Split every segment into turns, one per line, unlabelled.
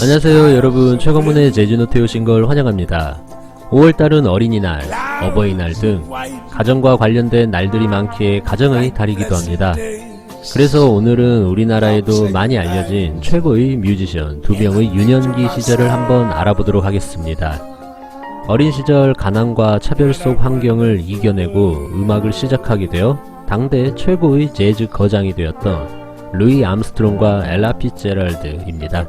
안녕하세요 여러분, 최강문의 재즈노트에 오신 걸 환영합니다. 5월달은 어린이날, 어버이날 등 가정과 관련된 날들이 많기에 가정의 달이기도 합니다. 그래서 오늘은 우리나라에도 많이 알려진 최고의 뮤지션 두 명의 유년기 시절을 한번 알아보도록 하겠습니다. 어린 시절 가난과 차별 속 환경을 이겨내고 음악을 시작하게 되어 당대 최고의 재즈 거장이 되었던 루이 암스트롱과 엘라 피츠제럴드입니다.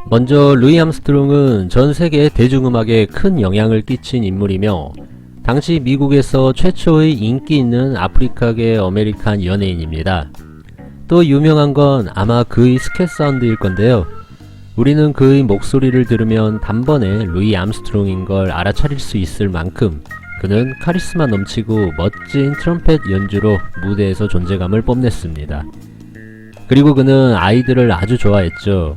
먼저 루이 암스트롱은 전 세계 대중음악에 큰 영향을 끼친 인물이며 당시 미국에서 최초의 인기 있는 아프리카계 아메리칸 연예인입니다. 또 유명한 건 아마 그의 스캣 사운드일 건데요. 우리는 그의 목소리를 들으면 단번에 루이 암스트롱인 걸 알아차릴 수 있을 만큼 그는 카리스마 넘치고 멋진 트럼펫 연주로 무대에서 존재감을 뽐냈습니다. 그리고 그는 아이들을 아주 좋아했죠.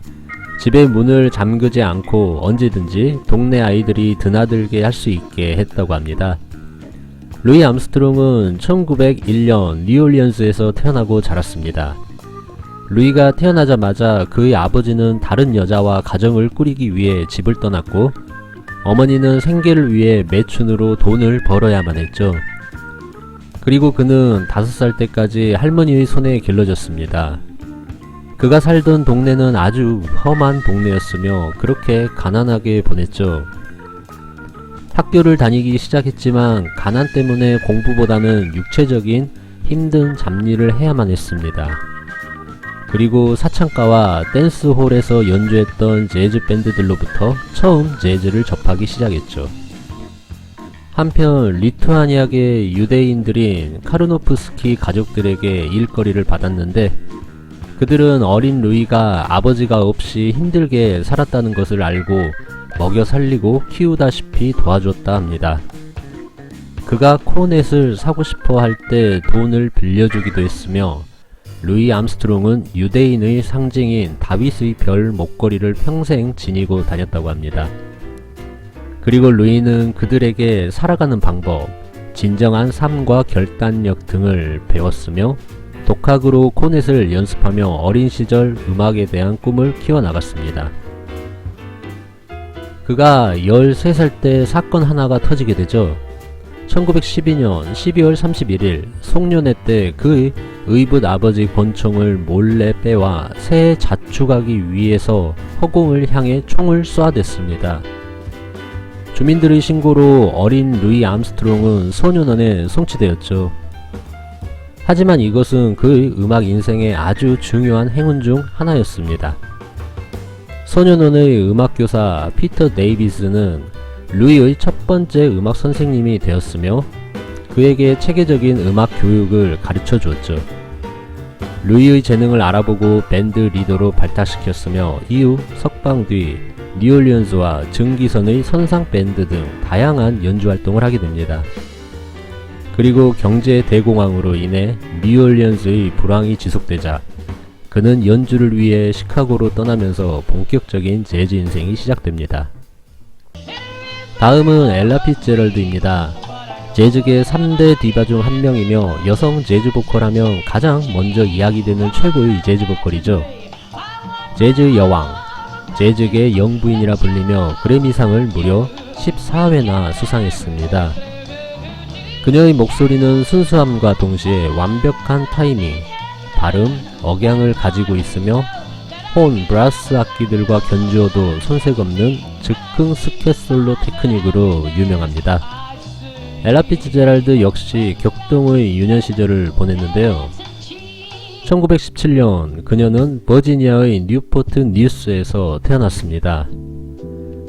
집의 문을 잠그지 않고 언제든지 동네 아이들이 드나들게 할 수 있게 했다고 합니다. 루이 암스트롱은 1901년 뉴올리언스에서 태어나고 자랐습니다. 루이가 태어나자마자 그의 아버지는 다른 여자와 가정을 꾸리기 위해 집을 떠났고 어머니는 생계를 위해 매춘으로 돈을 벌어야만 했죠. 그리고 그는 5살 때까지 할머니의 손에 길러졌습니다. 그가 살던 동네는 아주 험한 동네였으며 그렇게 가난하게 보냈죠. 학교를 다니기 시작했지만 가난 때문에 공부보다는 육체적인 힘든 잡일을 해야만 했습니다. 그리고 사창가와 댄스홀에서 연주했던 재즈 밴드들로부터 처음 재즈를 접하기 시작했죠. 한편 리투아니아계 유대인들인 카르노프스키 가족들에게 일거리를 받았는데 그들은 어린 루이가 아버지가 없이 힘들게 살았다는 것을 알고 먹여 살리고 키우다시피 도와줬다 합니다. 그가 코넷을 사고 싶어 할 때 돈을 빌려주기도 했으며 루이 암스트롱은 유대인의 상징인 다윗의 별 목걸이를 평생 지니고 다녔다고 합니다. 그리고 루이는 그들에게 살아가는 방법, 진정한 삶과 결단력 등을 배웠으며 독학으로 코넷을 연습하며 어린 시절 음악에 대한 꿈을 키워나갔습니다. 그가 13살 때 사건 하나가 터지게 되죠. 1912년 12월 31일 송년회 때 그의 의붓 아버지 권총을 몰래 빼와 새에 자축하기 위해서 허공을 향해 총을 쏘아댔습니다. 주민들의 신고로 어린 루이 암스트롱은 소년원에 송치되었죠. 하지만 이것은 그의 음악 인생의 아주 중요한 행운 중 하나였습니다. 소년원의 음악교사 피터 데이비스는 루이의 첫 번째 음악 선생님이 되었으며 그에게 체계적인 음악 교육을 가르쳐 주었죠. 루이의 재능을 알아보고 밴드 리더로 발탁시켰으며 이후 석방 뒤 뉴올리언스와 증기선의 선상 밴드 등 다양한 연주 활동을 하게 됩니다. 그리고 경제 대공황으로 인해 뉴올리언스의 불황이 지속되자 그는 연주를 위해 시카고로 떠나면서 본격적인 재즈 인생이 시작됩니다. 다음은 엘라 피츠제럴드입니다. 재즈계 3대 디바 중 한 명이며 여성 재즈 보컬 하면 가장 먼저 이야기되는 최고의 재즈 보컬이죠. 재즈 여왕, 재즈계 영부인이라 불리며 그래미상을 무려 14회나 수상했습니다. 그녀의 목소리는 순수함과 동시에 완벽한 타이밍, 발음, 억양을 가지고 있으며 혼, 브라스 악기들과 견주어도 손색 없는 즉흥 스캣 솔로 테크닉으로 유명합니다. 엘라 피츠제럴드 역시 격동의 유년 시절을 보냈는데요. 1917년 그녀는 버지니아의 뉴포트 뉴스에서 태어났습니다.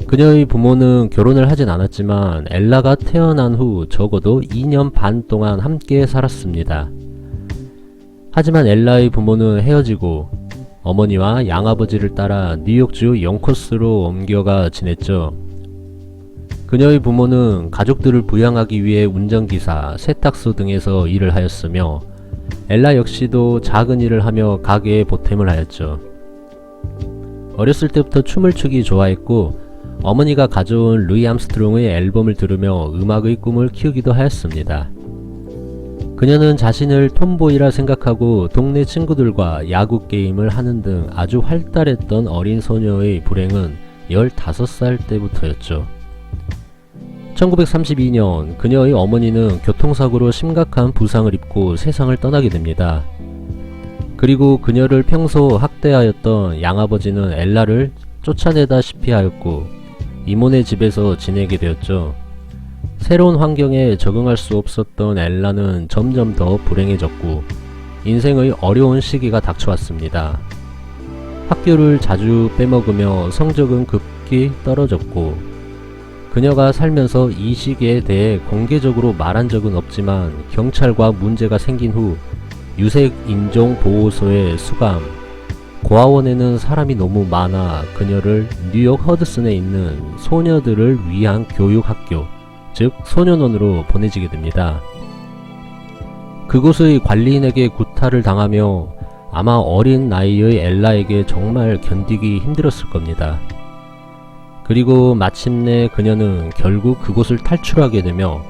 그녀의 부모는 결혼을 하진 않았지만 엘라가 태어난 후 적어도 2년 반 동안 함께 살았습니다. 하지만 엘라의 부모는 헤어지고 어머니와 양아버지를 따라 뉴욕주 영코스로 옮겨가 지냈죠. 그녀의 부모는 가족들을 부양하기 위해 운전기사, 세탁소 등에서 일을 하였으며 엘라 역시도 작은 일을 하며 가게에 보탬을 하였죠. 어렸을 때부터 춤을 추기 좋아했고 어머니가 가져온 루이 암스트롱의 앨범을 들으며 음악의 꿈을 키우기도 하였습니다. 그녀는 자신을 톰보이라 생각하고 동네 친구들과 야구 게임을 하는 등 아주 활달했던 어린 소녀의 불행은 15살 때부터였죠. 1932년 그녀의 어머니는 교통사고로 심각한 부상을 입고 세상을 떠나게 됩니다. 그리고 그녀를 평소 학대하였던 양아버지는 엘라를 쫓아내다시피 하였고 이모네 집에서 지내게 되었죠. 새로운 환경에 적응할 수 없었던 엘라는 점점 더 불행해졌고 인생의 어려운 시기가 닥쳐왔습니다. 학교를 자주 빼먹으며 성적은 급히 떨어졌고 그녀가 살면서 이 시기에 대해 공개적으로 말한 적은 없지만 경찰과 문제가 생긴 후 유색인종보호소에 수감, 고아원에는 사람이 너무 많아 그녀를 뉴욕 허드슨에 있는 소녀들을 위한 교육학교, 즉 소년원으로 보내지게 됩니다. 그곳의 관리인에게 구타를 당하며 아마 어린 나이의 엘라에게 정말 견디기 힘들었을 겁니다. 그리고 마침내 그녀는 결국 그곳을 탈출하게 되며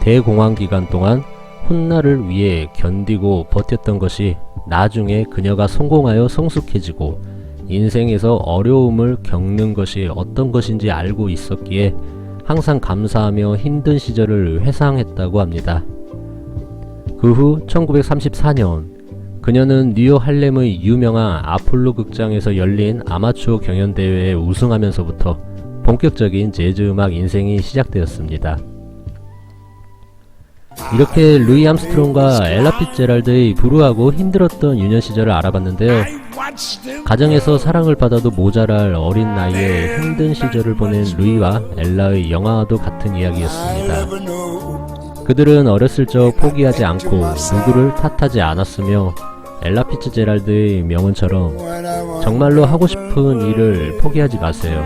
대공황 기간 동안 훗날을 위해 견디고 버텼던 것이 나중에 그녀가 성공하여 성숙해지고 인생에서 어려움을 겪는 것이 어떤 것인지 알고 있었기에 항상 감사하며 힘든 시절을 회상했다고 합니다. 그 후 1934년 그녀는 뉴욕 할렘의 유명한 아폴로 극장에서 열린 아마추어 경연대회에 우승하면서부터 본격적인 재즈 음악 인생이 시작되었습니다. 이렇게 루이 암스트롱과 엘라 피츠제랄드의 불우하고 힘들었던 유년 시절을 알아봤는데요. 가정에서 사랑을 받아도 모자랄 어린 나이에 힘든 시절을 보낸 루이와 엘라의 영화와도 같은 이야기였습니다. 그들은 어렸을 적 포기하지 않고 누구를 탓하지 않았으며 엘라 피츠제랄드의 명언처럼 정말로 하고 싶은 일을 포기하지 마세요.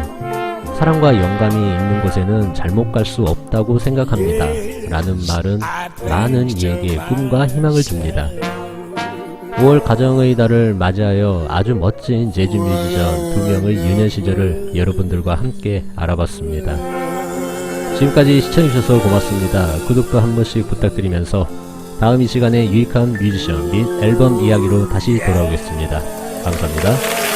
사랑과 영감이 있는 곳에는 잘못 갈 수 없다고 생각합니다. 라는 말은 많은 이에게 꿈과 희망을 줍니다. 5월 가정의 달을 맞이하여 아주 멋진 재즈 뮤지션 2명의 유년 시절을 여러분들과 함께 알아봤습니다. 지금까지 시청해주셔서 고맙습니다. 구독도 한 번씩 부탁드리면서 다음 이 시간에 유익한 뮤지션 및 앨범 이야기로 다시 돌아오겠습니다. 감사합니다.